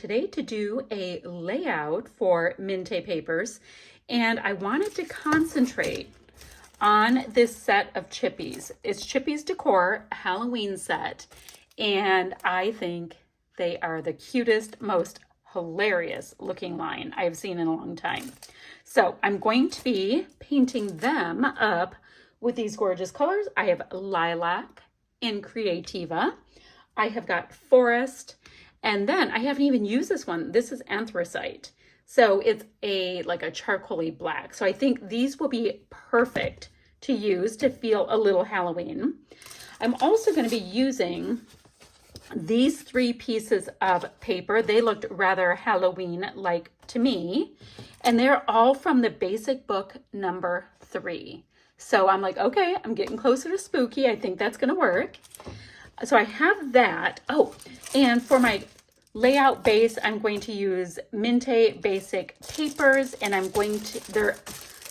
today to do a layout for Mintay papers, and I wanted to concentrate on this set of Chippies. It's Chippies Decor Halloween set, and I think they are the cutest, most hilarious looking line I've seen in a long time. So I'm going to be painting them up with these gorgeous colors. I have Lilac in Kreativa. I have got Forest, and then I haven't even used this one. This is Anthracite. So it's like a charcoaly black. So I think these will be perfect to use to feel a little Halloween. I'm also going to be using these 3 pieces of paper. They looked rather Halloween-like to me, and they're all from the basic book number 3. So I'm like, okay, I'm getting closer to spooky. I think that's going to work. So I have that. Oh, and for my layout base, I'm going to use Mintay basic papers, and I'm going to, they're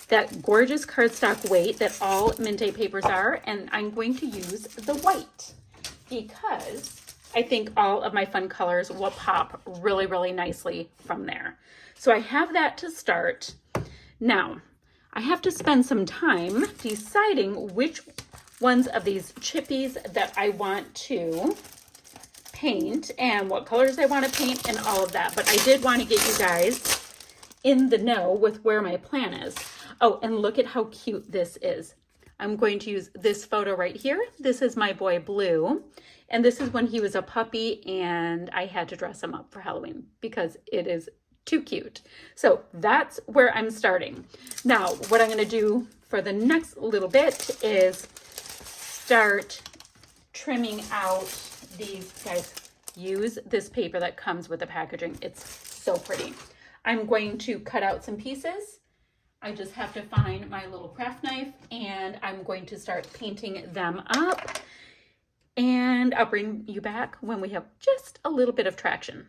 that gorgeous cardstock weight that all Mintay papers are, and I'm going to use the white because I think all of my fun colors will pop really, really nicely from there. So I have that to start. Now, I have to spend some time deciding which ones of these Chippies that I want to paint and what colors I want to paint and all of that. But I did want to get you guys in the know with where my plan is. Oh, and look at how cute this is. I'm going to use this photo right here. This is my boy Blue. And this is when he was a puppy and I had to dress him up for Halloween because it is too cute. So that's where I'm starting. Now, what I'm going to do for the next little bit is start trimming out these. Guys, use this paper that comes with the packaging. It's so pretty. I'm going to cut out some pieces. I just have to find my little craft knife, and I'm going to start painting them up. And I'll bring you back when we have just a little bit of traction.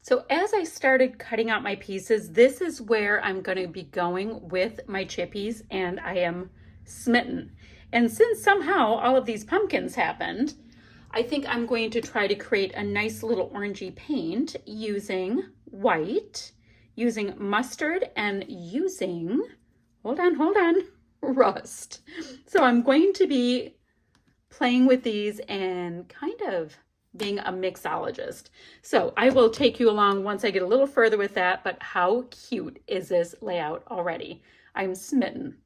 So as I started cutting out my pieces, this is where I'm going to be going with my Chippies, and I am smitten. And since somehow all of these pumpkins happened, I think I'm going to try to create a nice little orangey paint using white, using mustard, and using, hold on, rust. So I'm going to be playing with these and kind of being a mixologist. So I will take you along once I get a little further with that, but how cute is this layout already? I'm smitten.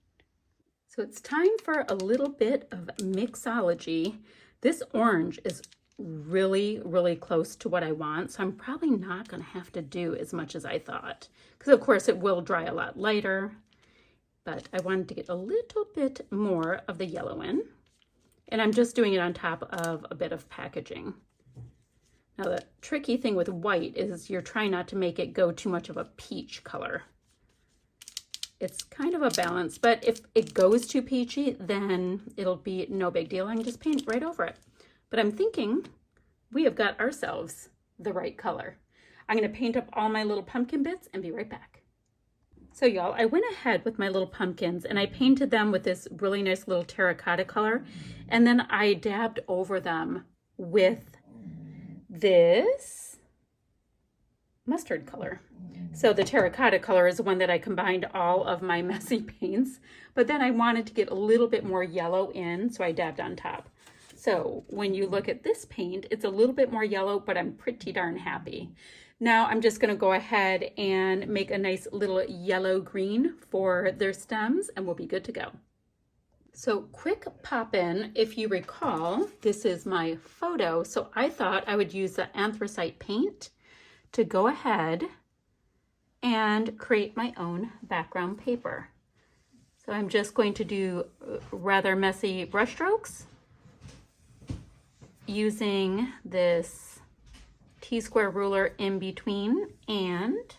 So it's time for a little bit of mixology. This orange is really, really close to what I want, so I'm probably not going to have to do as much as I thought, because of course it will dry a lot lighter, but I wanted to get a little bit more of the yellow in, and I'm just doing it on top of a bit of packaging. Now the tricky thing with white is you're trying not to make it go too much of a peach color. It's kind of a balance, but if it goes too peachy, then it'll be no big deal. I can just paint right over it. But I'm thinking we have got ourselves the right color. I'm going to paint up all my little pumpkin bits and be right back. So y'all, I went ahead with my little pumpkins and I painted them with this really nice little terracotta color. And then I dabbed over them with this mustard color. So the terracotta color is the one that I combined all of my messy paints, but then I wanted to get a little bit more yellow in, so I dabbed on top. So when you look at this paint, it's a little bit more yellow, but I'm pretty darn happy. Now I'm just going to go ahead and make a nice little yellow green for their stems, and we'll be good to go. So quick pop in, if you recall, this is my photo. So I thought I would use the anthracite paint to go ahead and create my own background paper. So I'm just going to do rather messy brush strokes using this T-square ruler in between, and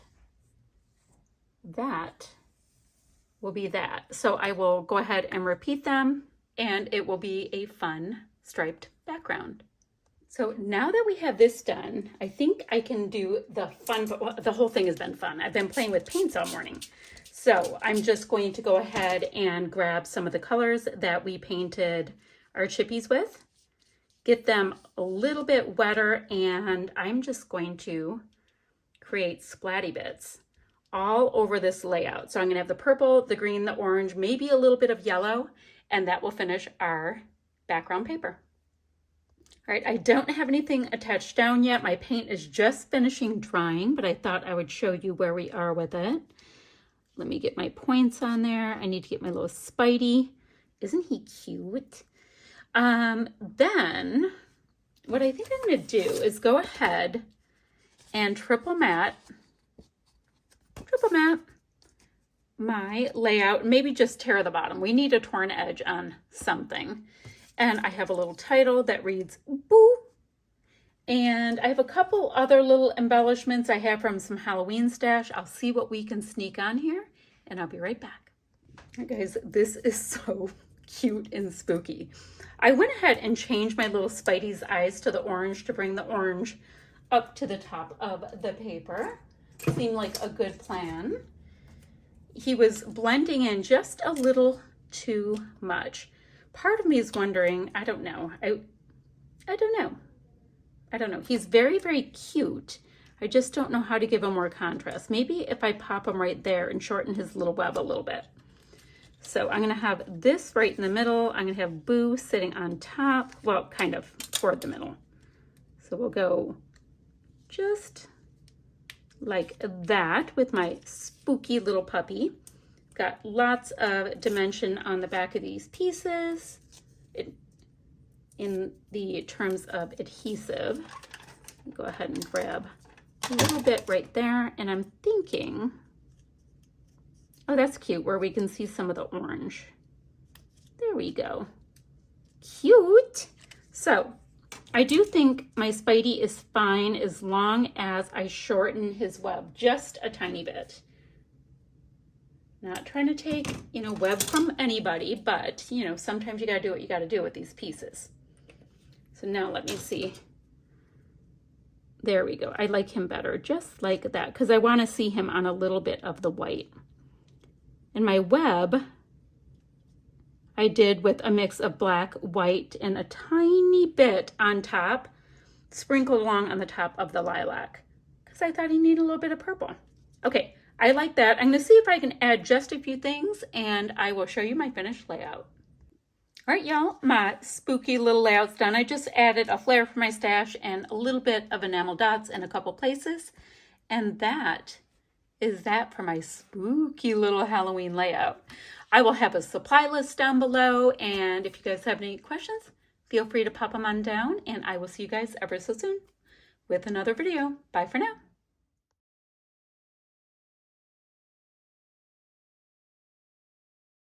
that will be that. So I will go ahead and repeat them, and it will be a fun striped background. So now that we have this done, I think I can do the fun, but the whole thing has been fun. I've been playing with paints all morning. So I'm just going to go ahead and grab some of the colors that we painted our Chippies with, get them a little bit wetter, and I'm just going to create splatty bits all over this layout. So I'm gonna have the purple, the green, the orange, maybe a little bit of yellow, and that will finish our background paper. All right, I don't have anything attached down yet. My paint is just finishing drying, but I thought I would show you where we are with it. Let me get my points on there. I need to get my little Spidey. Isn't he cute? Then what I think I'm gonna do is go ahead and triple matte my layout, maybe just tear the bottom. We need a torn edge on something. And I have a little title that reads Boo. And I have a couple other little embellishments I have from some Halloween stash. I'll see what we can sneak on here, and I'll be right back. All right, guys, this is so cute and spooky. I went ahead and changed my little Spidey's eyes to the orange to bring the orange up to the top of the paper. Seemed like a good plan. He was blending in just a little too much. Part of me is wondering, I don't know. I don't know. He's very, very cute. I just don't know how to give him more contrast. Maybe if I pop him right there and shorten his little web a little bit. So I'm gonna have this right in the middle. I'm gonna have Boo sitting on top, well, kind of toward the middle. So we'll go just like that with my spooky little puppy. Got lots of dimension on the back of these pieces in the terms of adhesive. Go ahead and grab a little bit right there, and I'm thinking, oh, that's cute, where we can see some of the orange. There we go. Cute. So I do think my Spidey is fine as long as I shorten his web just a tiny bit. Not trying to take, web from anybody, but, sometimes you gotta do what you gotta do with these pieces. So now let me see. There we go. I like him better, just like that, because I want to see him on a little bit of the white. And my web, I did with a mix of black, white, and a tiny bit on top, sprinkled along on the top of the lilac, because I thought he needed a little bit of purple. Okay, I like that. I'm going to see if I can add just a few things, and I will show you my finished layout. All right, y'all, my spooky little layout's done. I just added a flare for my stash and a little bit of enamel dots in a couple places. And that is that for my spooky little Halloween layout. I will have a supply list down below, and if you guys have any questions, feel free to pop them on down, and I will see you guys ever so soon with another video. Bye for now.